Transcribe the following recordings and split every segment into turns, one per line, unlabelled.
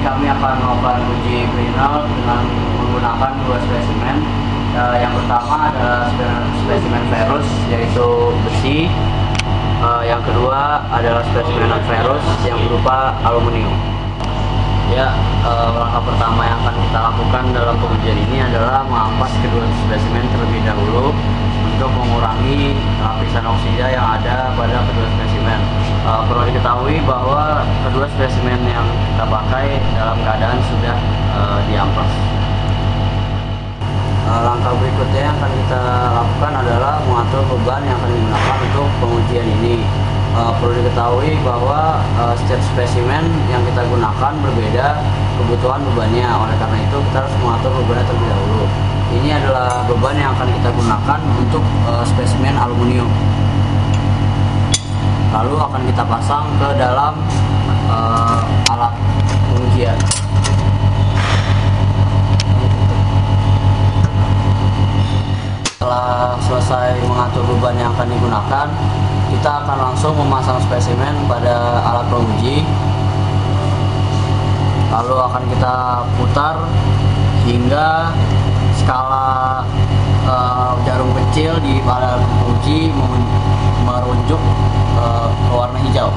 kami akan melakukan uji Brinell dengan menggunakan dua spesimen. Yang pertama adalah spesimen ferrous, yaitu besi. Yang kedua adalah spesimen non ferrous yang berupa aluminium. Langkah pertama yang akan kita lakukan dalam pengujian ini adalah mengampas kedua spesimen terlebih dahulu untuk mengurangi lapisan oksida yang ada pada kedua spesimen. Perlu diketahui bahwa kedua spesimen yang kita pakai dalam keadaan sudah diampas. Langkah berikutnya yang akan kita lakukan adalah mengatur beban yang akan digunakan untuk pengujian ini. Perlu diketahui bahwa setiap spesimen yang kita gunakan berbeda kebutuhan bebannya. Oleh karena itu kita harus mengatur bebannya terlebih dahulu. Ini adalah beban yang akan kita gunakan untuk spesimen aluminium. Lalu akan kita pasang ke dalam alat pengujian. Setelah selesai mengatur beban yang akan digunakan, kita akan langsung memasang spesimen pada alat penguji. Lalu akan kita putar hingga skala jarum kecil di pada penguji merujuk ke warna hijau.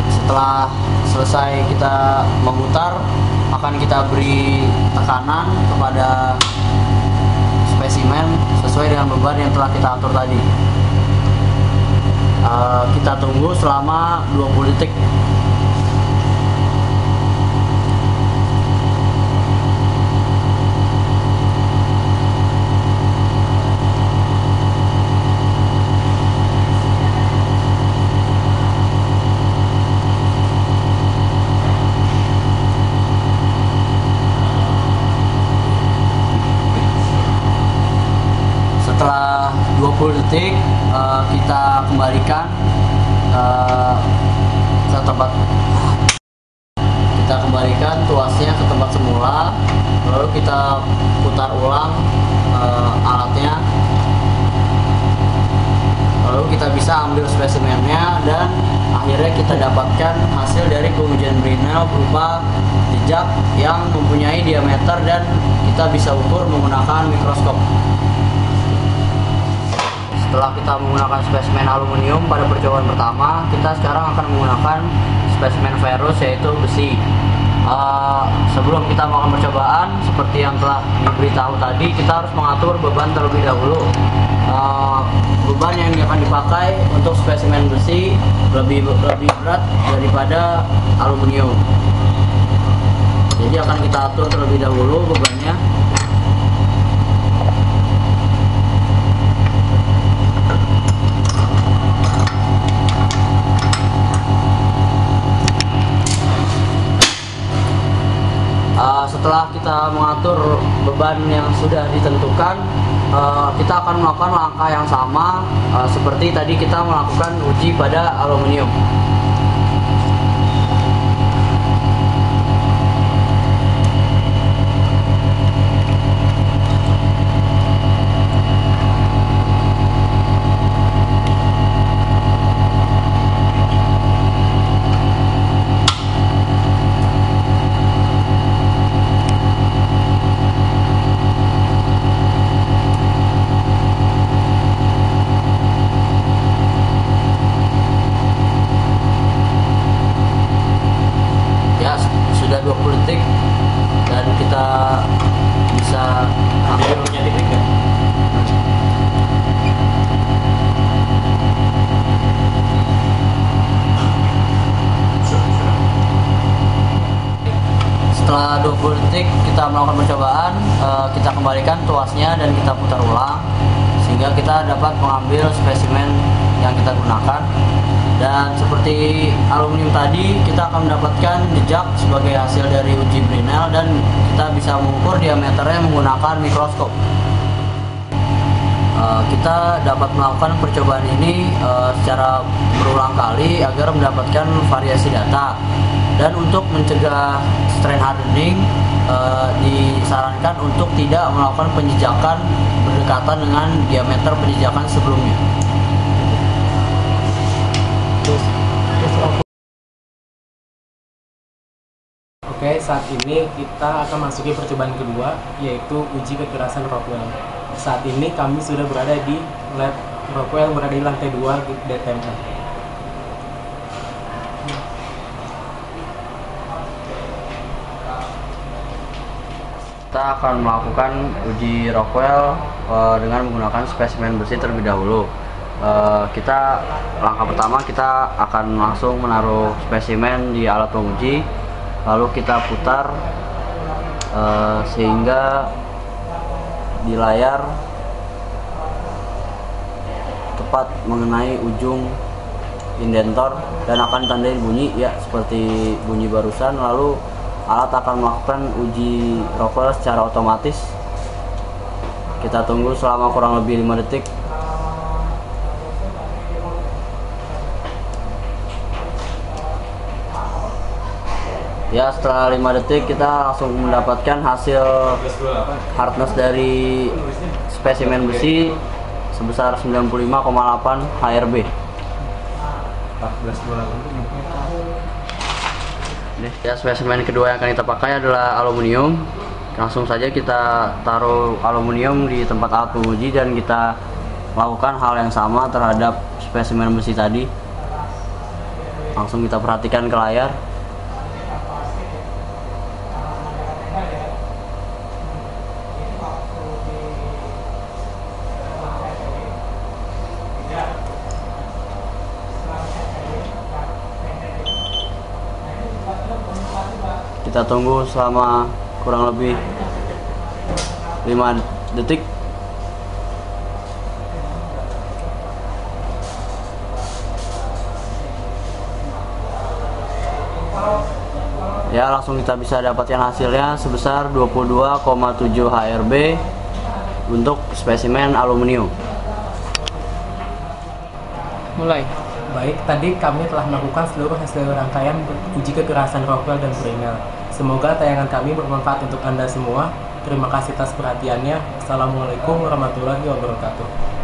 Setelah selesai kita memutar, akan kita beri tekanan kepada spesimen sesuai dengan beban yang telah kita atur tadi. Kita tunggu selama 20 detik. Setelah 20 detik kita kembalikan ke tempat, kita kembalikan tuasnya ke tempat semula, lalu kita putar ulang alatnya, lalu kita bisa ambil spesimennya dan akhirnya kita dapatkan hasil dari pengujian Brinell berupa jejak yang mempunyai diameter dan kita bisa ukur menggunakan mikroskop. Setelah kita menggunakan spesimen aluminium pada percobaan pertama, kita sekarang akan menggunakan spesimen ferrous, yaitu besi. Sebelum kita melakukan percobaan, seperti yang telah diberitahu tadi, kita harus mengatur beban terlebih dahulu. Beban yang akan dipakai untuk spesimen besi lebih berat daripada aluminium. Jadi akan kita atur terlebih dahulu bebannya. Setelah kita mengatur beban yang sudah ditentukan, kita akan melakukan langkah yang sama seperti tadi kita melakukan uji pada aluminium. Sudah 20 detik dan kita bisa ambil sertifikat. Setelah 20 detik kita melakukan percobaan, kita kembalikan tuasnya dan kita putar ulang sehingga kita dapat mengambil spesimen yang kita gunakan. Dan seperti aluminium tadi, kita akan mendapatkan jejak sebagai hasil dari uji Brinell dan kita bisa mengukur diameternya menggunakan mikroskop. Kita dapat melakukan percobaan ini secara berulang kali agar mendapatkan variasi data. Dan untuk mencegah strain hardening, disarankan untuk tidak melakukan penjejakan berdekatan dengan diameter penjejakan sebelumnya.
Oke, saat ini kita akan masuki percobaan kedua, yaitu uji kekerasan Rockwell. Saat ini kami sudah berada di lab Rockwell, berada di lantai 2 di DTMA.
Kita akan melakukan uji Rockwell dengan menggunakan spesimen besi terlebih dahulu. Langkah pertama kita akan langsung menaruh spesimen di alat penguji, lalu kita putar sehingga di layar tepat mengenai ujung indentor dan akan ditandai bunyi ya seperti bunyi barusan. Lalu alat akan melakukan uji Rockwell secara otomatis. Kita tunggu selama kurang lebih 5 detik. Ya, setelah 5 detik kita langsung mendapatkan hasil hardness dari spesimen besi sebesar 95,8 HRB. Ya, spesimen kedua yang akan kita pakai adalah aluminium. Langsung saja kita taruh aluminium di tempat alat penguji dan kita lakukan hal yang sama terhadap spesimen besi tadi. Langsung kita perhatikan ke layar. Kita tunggu selama kurang lebih 5 detik. Ya, langsung kita bisa dapatkan hasilnya sebesar 22,7 HRB untuk spesimen aluminium.
Mulai. Baik, tadi kami telah melakukan seluruh hasil rangkaian uji kekerasan Rockwell dan Fresnel. Semoga tayangan kami bermanfaat untuk Anda semua. Terima kasih atas perhatiannya. Assalamualaikum warahmatullahi wabarakatuh.